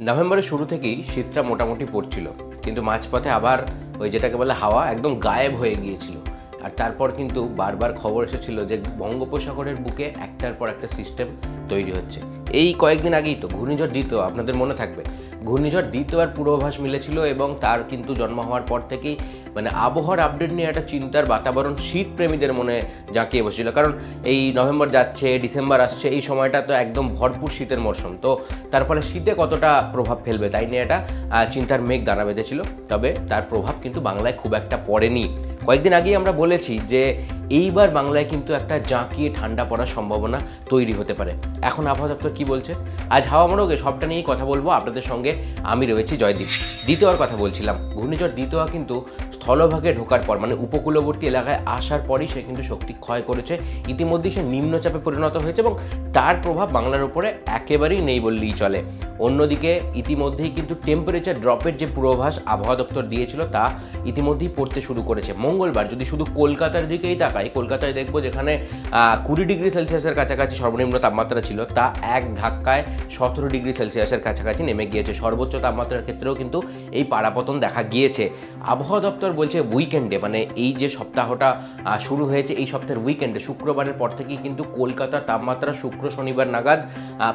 নভেম্বরের শুরু থেকেই শীতটা মোটামুটি পড়ছিল, কিন্তু মাঝপথে আবার ওই যেটাকে বলে হাওয়া একদম গায়েব হয়ে গিয়েছিল। আর তারপর কিন্তু বারবার খবর এসেছিল যে বঙ্গোপসাগরের বুকে একটার পর একটা সিস্টেম তৈরি হচ্ছে। এই কয়েকদিন আগেই তো ঘূর্ণিঝড় দ্বিতীয়, আপনাদের মনে থাকবে, ঘূর্ণিঝড় দ্বিতীয় আর পূর্বাভাস মিলেছিল এবং তার কিন্তু জন্ম হওয়ার পর থেকেই মানে আবহাওয়ার আপডেট নিয়ে একটা চিন্তার বাতাবরণ শীত প্রেমীদের মনে জাঁকিয়ে বসেছিল। কারণ এই নভেম্বর যাচ্ছে, ডিসেম্বর আসছে, এই সময়টা তো একদম ভরপুর শীতের মরশুম, তো তার ফলে শীতে কতটা প্রভাব ফেলবে তাই নিয়ে একটা চিন্তার মেঘ দানা বেঁধেছিল। তবে তার প্রভাব কিন্তু বাংলায় খুব একটা পড়েনি। কয়েকদিন আগেই আমরা বলেছি যে এইবার বাংলায় কিন্তু একটা জাঁকিয়ে ঠান্ডা পড়ার সম্ভাবনা তৈরি হতে পারে। এখন আবহাওয়া দপ্তর কী বলছে? আজ হাওয়া মোড়কে সবটা নিয়েই কথা বলবো আপনাদের সঙ্গে। আমি রয়েছি জয়দীপ। দ্বিতীয়ার কথা বলছিলাম, ঘূর্ণিঝড় দ্বিতীয়া কিন্তু স্থলভাগে ঢোকার পর মানে উপকূলবর্তী এলাকায় আসার পরই সে কিন্তু শক্তি ক্ষয় করেছে। ইতিমধ্যেই সে নিম্নচাপে পরিণত হয়েছে এবং তার প্রভাব বাংলার উপরে একেবারেই নেই বললেই চলে। অন্যদিকে ইতিমধ্যেই কিন্তু টেম্পারেচার ড্রপের যে পূর্বাভাস আবহাওয়া দপ্তর দিয়েছিল তা ইতিমধ্যেই পড়তে শুরু করেছে। মঙ্গলবার যদি শুধু কলকাতার দিকেই তাকাই, কলকাতায় দেখবো যেখানে 20 ডিগ্রি সেলসিয়াসের কাছাকাছি সর্বনিম্ন তাপমাত্রা ছিল, তা এক ধাক্কায় 17 ডিগ্রি সেলসিয়াসের কাছাকাছি নেমে গিয়েছে। সর্বোচ্চ তাপমাত্রার ক্ষেত্রেও কিন্তু এই পারাপতন দেখা গিয়েছে। আবহাওয়া দপ্তর বলছে উইকেন্ডে মানে এই যে সপ্তাহটা শুরু হয়েছে, এই সপ্তাহের উইকেন্ডে শুক্রবারের পর থেকেই কিন্তু কলকাতার তাপমাত্রা শুক্র শনিবার নাগাদ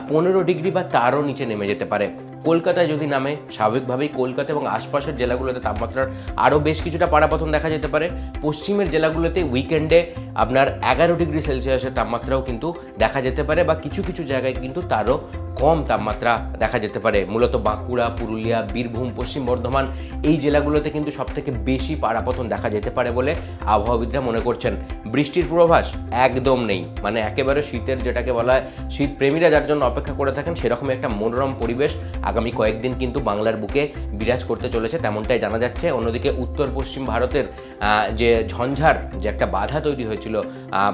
15 ডিগ্রি বা তারও নিচে নেমে যেতে পারে। কলকাতায় যদি নামে, স্বাভাবিকভাবেই কলকাতা এবং আশপাশের জেলাগুলোতে তাপমাত্রার আরও বেশ কিছুটা পারাপতন দেখা যেতে পারে। পশ্চিমের জেলাগুলোতে উইকেন্ডে আপনার 11 ডিগ্রি সেলসিয়াসের তাপমাত্রাও কিন্তু দেখা যেতে পারে বা কিছু কিছু জায়গায় কিন্তু তারও কম তাপমাত্রা দেখা যেতে পারে। মূলত বাঁকুড়া, পুরুলিয়া, বীরভূম, পশ্চিম বর্ধমান এই জেলাগুলোতে কিন্তু সবথেকে বেশি পারাপতন দেখা যেতে পারে বলে আবহাওয়াবিদরা মনে করছেন। বৃষ্টির পূর্বাভাস একদম নেই, মানে একেবারে শীতের যেটাকে বলা হয় শীত প্রেমীরা যার জন্য অপেক্ষা করে থাকেন সেরকম একটা মনোরম পরিবেশ আগামী কয়েকদিন কিন্তু বাংলার বুকে বিরাজ করতে চলেছে, তেমনটাই জানা যাচ্ছে। অন্যদিকে উত্তর পশ্চিম ভারতের যে ঝঞ্ঝার যে একটা বাধা তৈরি হয়েছিল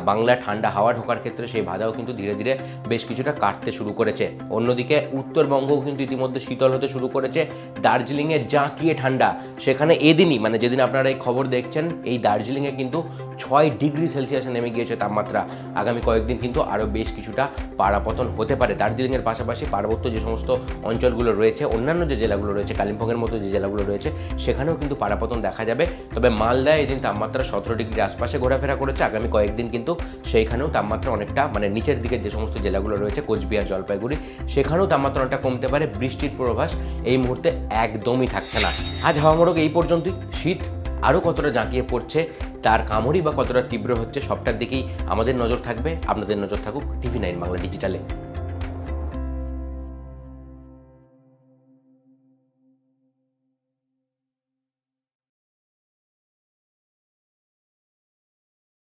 বাংলা ঠান্ডা হাওয়া ঢোকার ক্ষেত্রে, সেই বাধাও কিন্তু ধীরে ধীরে বেশ কিছুটা কাটতে শুরু করেছে। অন্যদিকে উত্তরবঙ্গও কিন্তু ইতিমধ্যে শীতল হতে শুরু করেছে। দার্জিলিংয়ে জাঁকিয়ে ঠান্ডা, সেখানে এদিনই মানে যেদিন আপনারা এই খবর দেখছেন, এই দার্জিলিংয়ে কিন্তু 6 ডিগ্রি সেলসিয়াসে নেমে গিয়েছে তাপমাত্রা। আগামী কয়েকদিন কিন্তু আরও বেশ কিছুটা পারাপতন হতে পারে। দার্জিলিংয়ের পাশাপাশি পার্বত্য যে সমস্ত অঞ্চলগুলো রয়েছে, অন্যান্য যে জেলাগুলো রয়েছে, কালিম্পংয়ের মতো যে জেলাগুলো রয়েছে, সেখানেও কিন্তু পারাপতন দেখা যাবে। তবে মালদায় এদিন তাপমাত্রা 17 ডিগ্রির আশপাশে ঘোরাফেরা করেছে। আগামী কয়েকদিন কিন্তু সেইখানেও তাপমাত্রা অনেকটা মানে নিচের দিকের যে সমস্ত জেলাগুলো রয়েছে, কোচবিহার, জলপাইগুড়ি, সেখানেও তাপমাত্রা অনেকটা কমতে পারে। বৃষ্টির পূর্বাভাস এই মুহূর্তে একদমই থাকছে না। আজ হাওয়া মোড়ক এই পর্যন্তই। শীত আরও কতটা জাঁকিয়ে পড়ছে, তার কামড়ই বা কতটা তীব্র হচ্ছে, সবটার দিকেই আমাদের নজর থাকবে। আপনাদের নজর থাকুক TV9 বাংলা ডিজিটালে।